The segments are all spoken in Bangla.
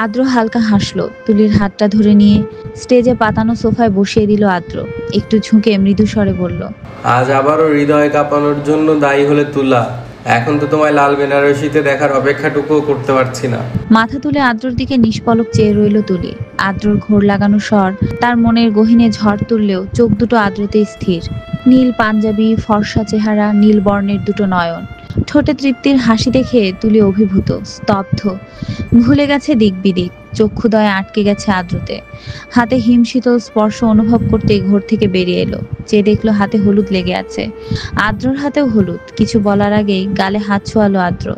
আদ্র হালকা হাসলো। তুলির হাতটা ধরে নিয়ে স্টেজে পাতানো সোফায় বসিয়ে দিল আদ্র। একটু ঝুঁকে মৃদু স্বরে বলল, আজ আবারও হৃদয় কাঁপানোর জন্য দায়ী হলে তুলা। এখন তো তোমায় লাল বেনারসিতে দেখার অপেক্ষাটুকুও করতে পারছি না। মাথা তুলে আদ্রর দিকে নিষ্পলক চেয়ে রইল তুলি। আদ্রর ঘোর লাগানো স্বর তার মনের গহীনে ঝড় তুললেও চোখ দুটো আদ্রতেই স্থির। নীল পাঞ্জাবি, ফর্সা চেহারা, নীল বর্ণের দুটো নয়ন, ঠোঁটে তৃপ্তির হাসি দেখে তুলি অভিভূত, স্তব্ধ। ভুলে গেছে দিক বিদিক, চক্ষুদয়ে আটকে গেছে আদ্রতে। হাতে হিমশীতল স্পর্শ অনুভব করতেই ঘর থেকে বেরিয়ে এলো। যে দেখলো হাতে হলুদ লেগে আছে। আদ্রর হাতেও হলুদ। কিছু বলার আগেই গালে হাত ছোঁয়ালো আদ্র।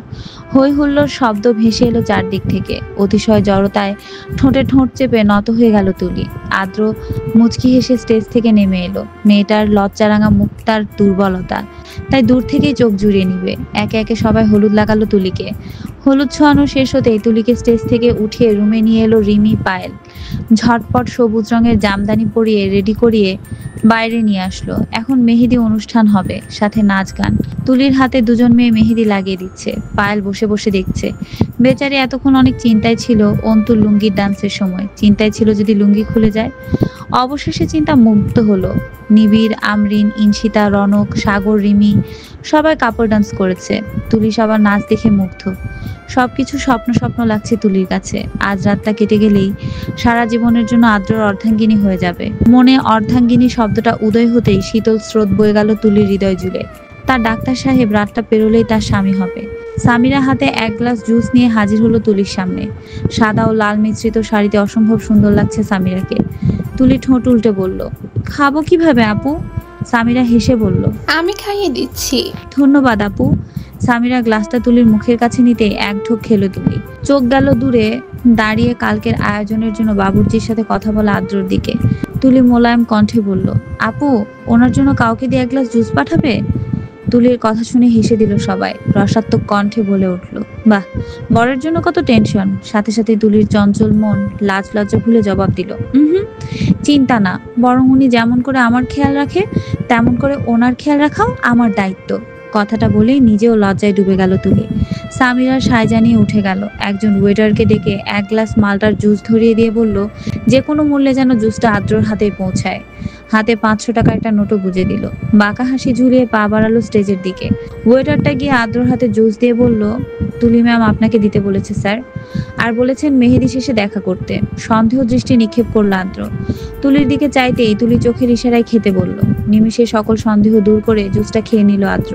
হই হুল্লোড় শব্দ ভেসে এলো চারদিক থেকে। অতিশয় জড়তায় ঠোঁটে ঠোঁট চেপে নত হয়ে গেল তুলি। আদ্র মুচকি হেসে স্টেজ থেকে নেমে এলো। মেয়েটার লজ্জারাঙা মুখ তার দুর্বলতা, তাই দূর থেকেই চোখ জুড়িয়ে নিবে। একে একে সবাই হলুদ লাগালো তুলিকে। হলুদ ছোঁয়ানো শেষ হতেই তুলিকে স্টেজ থেকে উঠিয়ে রুমে নিয়ে এলো রিমি, পায়েল। ঝটপট সবুজ রঙের জামদানি পরিয়ে রেডি করিয়ে বাইরে নিয়ে আসলো। এখন মেহেদি অনুষ্ঠান হবে, সাথে নাচ গান। তুলির হাতে দুজন মেয়ে মেহেদি লাগিয়ে দিচ্ছে। পায়েল বসে বসে দেখছে। বেচারি এতক্ষণ অনেক চিন্তায় ছিল অন্তুর লুঙ্গির ডান্সের সময়। চিন্তায় ছিল যদি লুঙ্গি খুলে যায়। অবশেষে চিন্তা মুক্ত হলো। নিবিড়, আমরিন, ইনশিতা, রনক, সাগর, রিমি সবাই কাপড় ডান্স করেছে। তুলি সবার নাচ দেখে মুগ্ধ। সবকিছু স্বপ্ন স্বপ্ন লাগছে তুলির কাছে। আজ রাতটা কেটে গেলেই সারা জীবনের জন্য আদ্রর অর্ধাঙ্গিনী হয়ে যাবে। মনে অর্ধাঙ্গিনী শব্দটা উদয় হতেই শীতল স্রোত বয়ে গেল তুলির হৃদয় জুড়ে। তার ডাক্তার সাহেব রাতটা পেরোলেই তার স্বামী হবে। সামিরা হাতে এক গ্লাস জুস নিয়ে হাজির হলো তুলির সামনে। সাদা ও লাল মিশ্রিত শাড়িতে অসম্ভব সুন্দর লাগছে সামিরাকে। তুলি ঠোঁট উল্টে বলল, খাবো কিভাবে আপু? সামিরা হেসে বলল, আমি খাইয়ে দিচ্ছি। ধন্যবাদ আপু। সামিরা গ্লাসটা তুলির মুখের কাছে নিতেই এক ঢোক খেলো তুলি। চোখ গেল দূরে দাঁড়িয়ে কালকের আয়োজনের জন্য বাবুর্চির সাথে কথা বলা আদ্রর দিকে। তুলি মোলায়েম কণ্ঠে বলল, আপু, ওনার জন্য কাউকে দিয়ে এক গ্লাস জুস পাঠাবে? তুলির কথা শুনে হেসে দিল সবাই। রসাত্মক কণ্ঠে বলে উঠল, বাহ, বরের জন্য কত টেনশন। সাথে সাথে তুলির চঞ্চল মন লাজ লজ্জা ভুলে জবাব দিল, হুম, চিন্তা না, বরং উনি যেমন করে আমার খেয়াল রাখে তেমন করে ওনার খেয়াল রাখাও আমার দায়িত্ব। কথাটা বলেই নিজেও লজ্জায় ডুবে গেল তুলি। সামিরা সায় জানিয়ে উঠে গেল। একজন ওয়েটারকে ডেকে এক গ্লাস মালটার জুস ধরিয়ে দিয়ে বলল, যে কোনো মূল্যে যেন জুসটা আদ্রর হাতে পৌঁছায়। হাতে 500 টাকা একটা নোটও গুঁজে দিল। বাঁকা হাসি ঝুলিয়ে পা বাড়ালো স্টেজের দিকে। ওয়েটারটা গিয়ে আদ্রর হাতে জুস দিয়ে বলল, তুলি ম্যাম আপনাকে দিতে বলেছে স্যার, আর বলেছেন মেহেদি শেষে দেখা করতে। সন্দেহ দৃষ্টি নিক্ষেপ করল আদ্র। তুলির দিকে চাইতেই তুলি চোখের ইশারায় খেতে বলল। নিমিষে সকল সন্দেহ দূর করে জুসটা খেয়ে নিল আদ্র।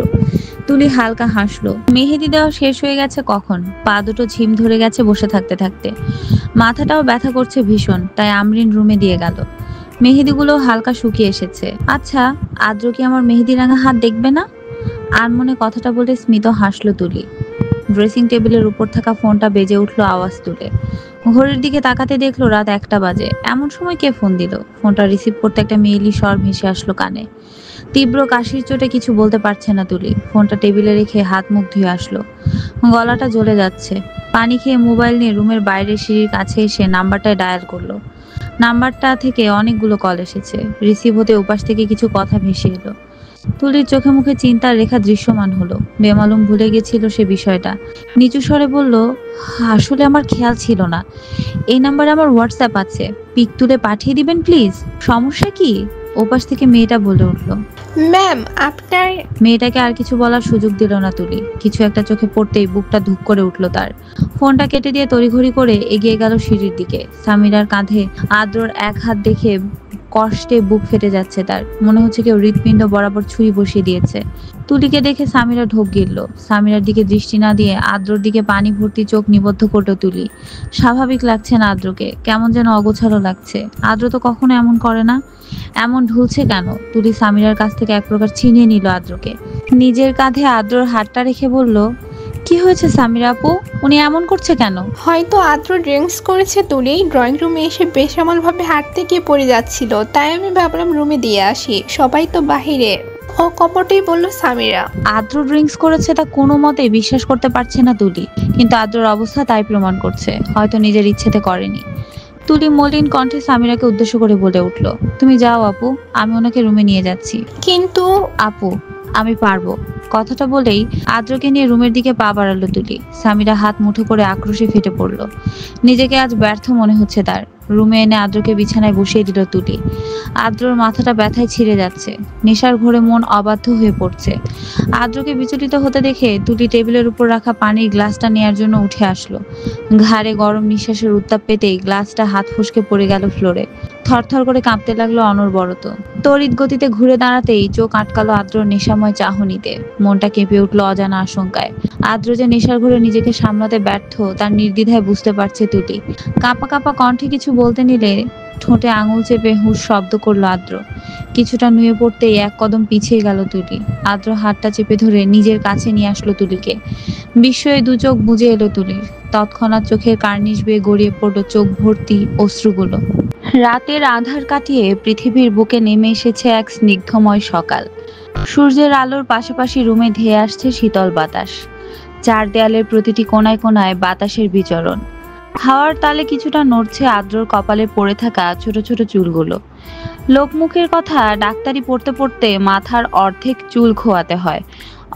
তুলি হালকা হাসলো। মেহেদি দেওয়া শেষ হয়ে গেছে কখন। পা দুটো ঝিম ধরে গেছে বসে থাকতে থাকতে। মাথাটাও ব্যথা করছে ভীষণ, তাই আমরিন রুমে দিয়ে গেল। মেহেদিগুলো হালকা শুকিয়ে এসেছে। আচ্ছা, আদ্র কি আমার মেহেদি রাঙা হাত দেখবে না? আনমনে কথাটা বলে স্মিত হাসলো তুলি। ড্রেসিং টেবিলের উপর থাকা ফোনটা বেজে উঠলো আওয়াজ তুলে। ঘড়ির দিকে তাকাতে দেখলো রাত 1টা বাজে। এমন সময় কে ফোন দিল? ফোনটা রিসিভ করতে একটা মেয়েলি স্বর ভেসে আসলো কানে। তীব্র কাশির চোটে কিছু বলতে পারছে না তুলি। ফোনটা টেবিলে রেখে হাত মুখ ধুয়ে আসলো। গলাটা জ্বলে যাচ্ছে। পানি খেয়ে মোবাইল নিয়ে রুমের বাইরে সিঁড়ির কাছে এসে নাম্বারটায় ডায়াল করলো। নাম্বারটা থেকে অনেকগুলো কল এসেছে। রিসিভ হতে উপাস থেকে কিছু কথা ভেসে এলো। তুলির চোখে মুখে চিন্তার রেখা দৃশ্যমান হলো। বেমালুম ভুলে গেছিল সে বিষয়টা। নিচু স্বরে বলল, আসলে আমার খেয়াল ছিল না। এই নাম্বারে আমার হোয়াটসঅ্যাপ আছে, পিক তুলে পাঠিয়ে দিবেন প্লিজ। সমস্যা কি? ওপাশ থেকে মেয়েটা বলে উঠলো। ম্যাম, আপনার। মেয়েটাকে আর কিছু বলার সুযোগ দিল না তুলি। কিছু একটা চোখে পড়তেই বুকটা ধুক করে উঠলো তার। ফোনটা কেটে দিয়ে তড়িঘড়ি করে এগিয়ে গেল সিঁড়ির দিকে। সামিরার কাঁধে আদ্রর এক হাত দেখে কষ্টে বুক ফেটে যাচ্ছে তার। মনে হচ্ছে কেউ হৃৎপিণ্ড বরাবর ছুরি বসিয়ে দিয়েছে। তুলিকে দেখে সামিরা ঢোক গিলল। সামিরার দিকে দৃষ্টি না দিয়ে আদ্রর দিকে পানি ভর্তি চোখ নিবদ্ধ করলো তুলি। স্বাভাবিক লাগছে না আদ্রকে, কেমন যেন অগোছালো লাগছে। আদ্র তো কখনো এমন করে না। এমন ঢুলছে কেন? তুলি সামিরার কাছ থেকে এক প্রকার ছিনিয়ে নিল আদ্রকে। নিজের কাঁধে আদ্রর হাতটা রেখে বলল, কি হয়েছে সামিরা আপু? উনি এমন করছে কেন? হয়তো আদ্র ড্রিঙ্কস করেছে তুলি। ড্রয়িং রুমে এসে বেসামাল ভাবে হাঁটতে গিয়ে পড়ে যাচ্ছিল, তাই আমি ভাবলাম রুমে দিয়ে আসি, সবাই তো বাহিরে। ও কপটেই বলল সামিরা। আদ্র ড্রিঙ্কস করেছে তা কোনো মতেই বিশ্বাস করতে পারছে না তুলি। কিন্তু আদ্রর অবস্থা তাই প্রমাণ করছে, হয়তো নিজের ইচ্ছেতে করেনি। তুলি মলিন কণ্ঠে সামিরাকে উদ্দেশ্য করে বলে উঠল, তুমি যাও আপু, আমি ওনাকে রুমে নিয়ে যাচ্ছি। কিন্তু আপু, আমি পারবো। কথাটা বলেই আদ্রকে নিয়ে রুমের দিকে পা বাড়ালো তুলি। সামিরা হাত মুঠো করে আক্রোশে ফেটে পড়ল। নিজেকে আজ ব্যর্থ মনে হচ্ছে তার। রুমে এনে আদ্রকে বিছানায় বসিয়ে দিল তুলি। আদ্রর মাথাটা ব্যথায় ছিঁড়ে যাচ্ছে। নেশার ঘোরে মন অবাধ্য হয়ে পড়ছে। আদ্রকে বিচলিত হতে দেখে তুলি টেবিলের উপর রাখা পানির গ্লাসটা নেয়ার জন্য উঠে আসলো। ঘাড়ে গরম নিঃশ্বাসের উত্তাপ পেতেই গ্লাসটা হাত ফসকে পড়ে গেল ফ্লোরে। থরথর করে কাঁপতে লাগলো অনর্বরত। তড়িৎ গতিতে ঘুরে দাঁড়াতেই চোখ আটকালো আদ্রর নেশাময় চাহনিতে। মনটা কেঁপে উঠল অজানা আশঙ্কায়। আদ্র যে নেশার ঘোরে নিজেকে সামলাতে ব্যর্থ তার নির্দ্বিধায় বুঝতে পারছে তুলি। কাঁপা কাঁপা কণ্ঠে কিছু বলতে নিলে ঠোঁটে আঙুল চেপে হুঁশ শব্দ করলো আদ্র। কিছুটা নুয়ে পড়তেই এক কদম পিছিয়ে গেল তুলি। আদ্র হাতটা চেপে ধরে নিজের কাছে নিয়ে আসলো তুলিকে। বিস্ময়ে দু চোখ বুজে এলো তুলির। তৎক্ষণাৎ চোখের কার্নিশ বেয়ে গড়িয়ে পড়লো চোখ ভর্তি অশ্রুগুলো। রাতের আঁধার কাটিয়ে পৃথিবীর বুকে নেমে এসেছে এক স্নিগ্ধময় সকাল। সূর্যের আলোর পাশাপাশি রুমে ধেয়ে আসছে শীতল বাতাস। চার দেয়ালের প্রতিটি কোণায় কোণায় বাতাসের বিচরণ। হাওয়ার তালে কিছুটা নড়ছে আদ্রর কপালে পড়ে থাকা ছোট ছোট চুলগুলো। লোকমুখের কথা ডাক্তারি পড়তে পড়তে মাথার অর্ধেক চুল খোয়াতে হয়,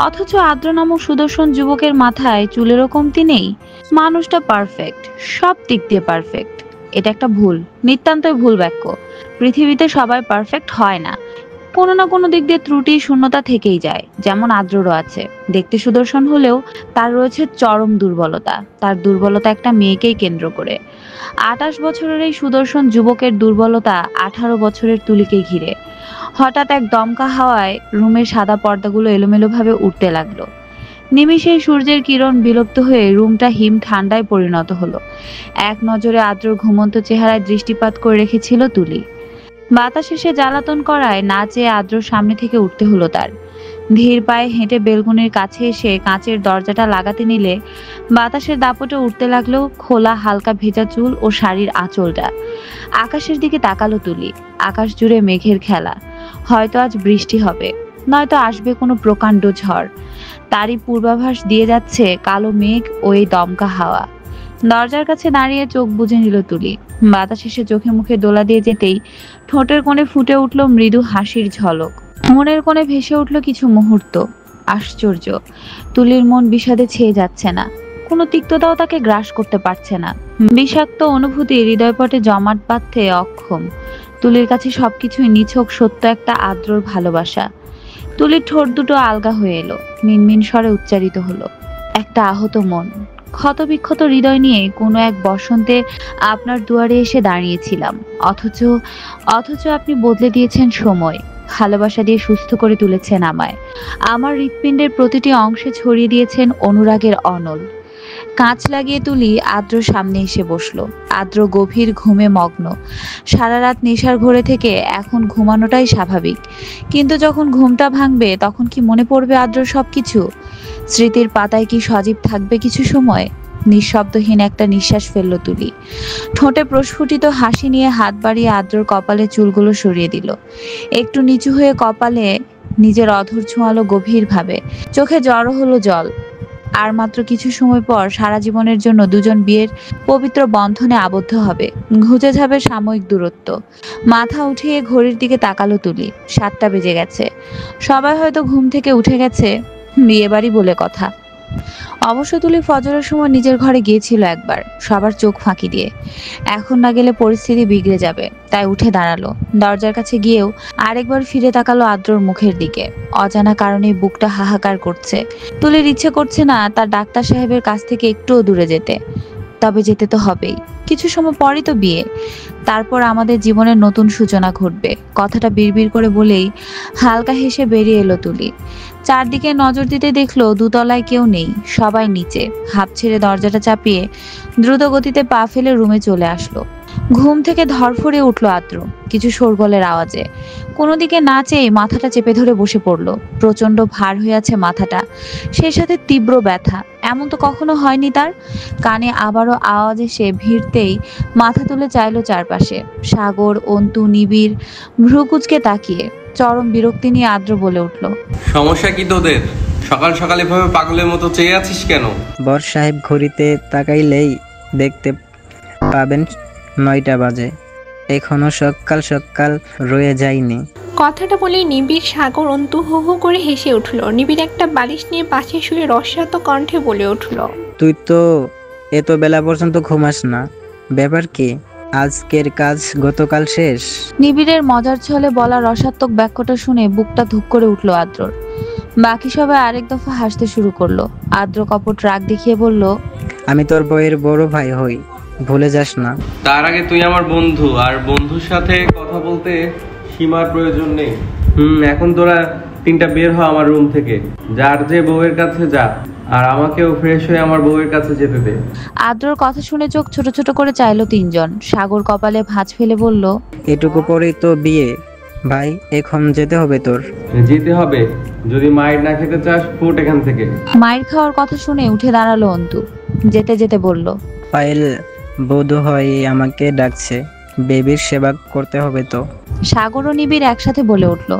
অথচ আদ্র নামক সুদর্শন যুবকের মাথায় চুলেরও কমতি নেই। মানুষটা পারফেক্ট, সব দিক দিয়ে পারফেক্ট। এটা একটা ভুল, নিতান্তই ভুল বাক্য। পৃথিবীতে সবাই পারফেক্ট হয় না, কোনো না কোনো দিক দিয়ে ত্রুটি শূন্যতা থেকেই যায়। যেমন আদ্ররও আছে। দেখতে সুদর্শন হলেও তার রয়েছে চরম দুর্বলতা। তার দুর্বলতা একটা মেয়েকেই কেন্দ্র করে। 28 বছরের এই সুদর্শন যুবকের দুর্বলতা 18 বছরের তুলিকে ঘিরে। হঠাৎ এক দমকা হাওয়ায় রুমের সাদা পর্দাগুলো এলোমেলোভাবে উঠতে লাগলো। নিমিষেই সূর্যের কিরণ বিলুপ্ত হয়ে রুমটা হিম ঠান্ডায় পরিণত হলো। এক নজরে আদ্রর ঘুমন্ত চেহারায় দৃষ্টিপাত করে রেখেছিল তুলি। বাতাস এসে জ্বালাতন করায় না চেয়ে আদ্রর সামনে থেকে উঠতে হলো তার। ধীর পায়ে হেঁটে বেলকনির কাছে এসে কাঁচের দরজাটা লাগাতে নিলে বাতাসের দাপটে উঠতে লাগলো খোলা হালকা ভেজা চুল ও শাড়ির আঁচলটা। আকাশের দিকে তাকালো তুলি। আকাশ জুড়ে মেঘের খেলা। হয়তো আজ বৃষ্টি হবে, নয়তো আসবে কোনো প্রকাণ্ড ঝড়। তারই পূর্বাভাস দিয়ে যাচ্ছে কালো মেঘ ও এই দমকা হাওয়া। দরজার কাছে দাঁড়িয়ে চোখ বুজে নিল তুলি। বাতাস এসে চোখে মুখে দোলা দিয়ে যেতেই ঠোঁটের কোণে ফুটে উঠল মৃদু হাসির ঝলক। মনের কোণে ভেসে উঠল কিছু মুহূর্ত। আশ্চর্য, তুলির মন বিষাদে ছেয়ে যাচ্ছে না। কোনো তিক্ততাও তাকে গ্রাস করতে পারছে না। বিষাক্ত অনুভূতি হৃদয়পটে জমাট বাঁধতে অক্ষম। তুলির কাছে সবকিছুই নিছক সত্য একটা আদ্রর ভালোবাসা। তুলির ঠোঁট দুটো আলগা হয়ে এলো। মিনমিন স্বরে উচ্চারিত হলো, একটা আহত মন। ক্ষতবিক্ষত হৃদয় নিয়ে কোনো এক বসন্তে আপনার দুয়ারে এসে দাঁড়িয়েছিলাম, অথচ আপনি বদলে দিয়েছেন সময়। ভালোবাসা দিয়ে সুস্থ করে তুলেছেন আমায়। আমার হৃৎপিণ্ডের প্রতিটি অংশে ছড়িয়ে দিয়েছেন অনুরাগের অনল। কাঁচ লাগিয়ে তুলি আদ্র সামনে এসে বসলো। আদ্র গভীর ঘুমে মগ্ন। সারা রাত নেশার ঘোরে থেকে এখন ঘুমানোটাই স্বাভাবিক। কিন্তু যখন ঘুমটা ভাঙবে তখন কি মনে পড়বে আদ্র সবকিছু? স্মৃতির পাতায় কি সজীব থাকবে কিছু সময়? নিঃশব্দহীন একটা নিঃশ্বাস ফেলল তুলি। ঠোঁটে প্রস্ফুটিত হাসি নিয়ে হাত বাড়িয়ে আদ্রর কপালে চুলগুলো সরিয়ে দিল। একটু নিচু হয়ে কপালে নিজের অধর ছোঁয়ালো গভীরভাবে। চোখে জড়ো হলো জল। আর মাত্র কিছু সময় পর সারা জীবনের জন্য দুজন বিয়ের পবিত্র বন্ধনে আবদ্ধ হবে। ঘুচে যাবে সাময়িক দূরত্ব। মাথা উঠিয়ে ঘড়ির দিকে তাকালো তুলি। 7টা বেজে গেছে। সবাই হয়তো ঘুম থেকে উঠে গেছে। বিয়ে বাড়ি বলে কথা। অবশ্য তুলি ফজরের সময় নিজের ঘরে গিয়েছিল একবার, সবার চোখ ফাঁকি দিয়ে। এখন না গেলে পরিস্থিতি বিগড়ে যাবে, তাই উঠে দাঁড়ালো। দরজার কাছে গিয়েও আরেকবার ফিরে তাকালো আদ্রর মুখের দিকে। অজানা কারণে বুকটা হাহাকার করছে। তুলির ইচ্ছে করছে না তার ডাক্তার সাহেবের কাছ থেকে একটুও দূরে যেতে। তবে যেতে তো হবেই। কিছু সময় পরই তো বিয়ে। তারপর আমাদের জীবনের নতুন সূচনা ঘটবে। কথাটা বিড়বিড় করে বলেই হালকা হেসে বেরিয়ে এলো তুলি। চারদিকে নজর দিতে দেখলো দুতলায় কেউ নেই, সবাই নিচে। হাঁপ ছেড়ে দরজাটা চাপিয়ে দ্রুত গতিতে পা ফেলে রুমে চলে আসলো। ঘুম থেকে ধরফড়ে উঠলো আদ্র কিছু শোরগোলের আওয়াজে। কোনো দিকে না চেয়ে মাথাটা চেপে ধরে বসে পড়লো। প্রচন্ড ভার হয়ে আছে মাথাটা, সেই সাথে তীব্র ব্যথা। এমন তো কখনো হয়নি তার। কানে আবারও আওয়াজ এসে ভিড়তেই মাথা তুলে চাইলো চারপাশে। সাগর, অন্তু, নিবিড় ভ্রুকুচকে তাকিয়ে। চরম বিরক্তি নিয়ে আদ্র বলে উঠলো, সমস্যা কি তোদের? সকাল সকাল এভাবে পাগলের মতো চেয়ে আছিস কেন? বর সাহেব ঘড়িতে তাকাইলেই দেখতে পাবেন 9টা বাজে। এখনো সকাল সকাল রয়ে যায়নি। কথাটা বলে নিবিড়, সাগর, অন্তু হু হু করে হেসে উঠল। নিবিড় একটা বালিশ নিয়ে পাশে শুয়ে রসাত কণ্ঠে বলে উঠল, তুই তো এত বেলা পর্যন্ত ঘুমাস না, ব্যাপার কি? আজকের কাজ গতকাল শেষ? নিবিড়ের মজার ছলে বলা রসাত্মক বাক্যটা শুনে বুকটা ধুক করে উঠল আদ্রর। বাকি সবাই আরেক দফা হাসতে শুরু করলো। আদ্র কপট রাগ দেখিয়ে বলল, আমি তোর বইয়ের বড় ভাই হই, ভুলে যাস না। তার আগে তুই আমার বন্ধু, আর বন্ধুর সাথে কথা বলতে সীমার প্রয়োজন নেই। এখন তোরা তিনটা বের হ আমার রুম থেকে, যার যে বউয়ের কাছে যা, আর আমাকেও ফ্রেশ হয়ে আমার বউয়ের কাছে যেতে দে। আদ্রর কথা শুনে চোখ ছোট ছোট করে চাইলো তিনজন। সাগর কপালে ভাঁজ ফেলে বলল, এটুকু পরেই তো বিয়ে, ভাই এখন যেতে হবে তোর। যেতে হবে, যদি মায়ের না খেতে চাস ফুট এখান থেকে। মায়ের খাওয়ার কথা শুনে উঠে দাঁড়ালো অন্তু। যেতে যেতে বলল, পায়েল বোধ হয় আমাকে ডাকছে, বেবির সেবা করতে হবে তো। সাগর ও নিবিড় একসাথে বলে উঠল,